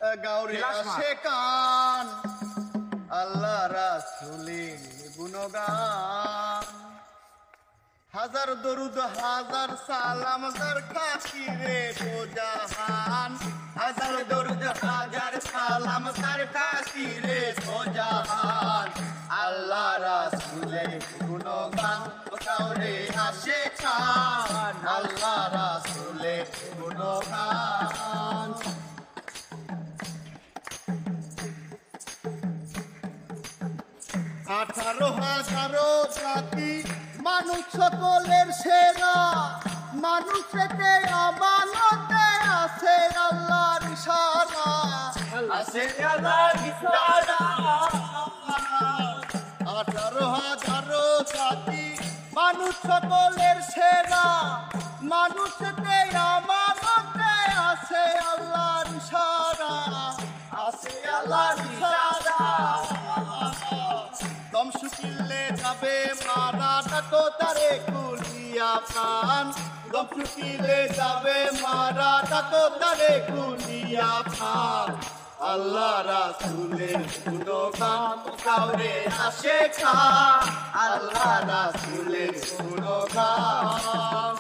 গাউরে আসে কান আল্লাহ রাসূলের গুণগান। হাজার দরুদ হাজার সালাম যার খাতিরে দো জাহান। হাজার দরুদ হাজার সালাম যার খাতিরে দো জাহান। আল্লাহ রাসূলের গুণগান গাউরে আসে কান আল্লাহ রাসূলের গুণগান। 18,000 জাতি মানুষ সকলের সেরা। মানুষেতে আমানতে আছে আল্লাহর ইশারা। আছে আল্লাহর ইশারা। 18,000 জাতি মানুষ সকলের সেরা। মানুষেতে আমানতে আছে আল্লাহর ইশারা। আছে আল্লাহর ইশারা। দম শুকিলে যাবে মারা ডাকো তারে কুলিয়া প্রাণ। দম শুকিলে যাবে মারা ডাকো তারে কুলিয়া প্রাণ। আল্লাহ রাসূলের গুণগান গাউরে আসে কান আল্লাহ রাসূলের গুণগান।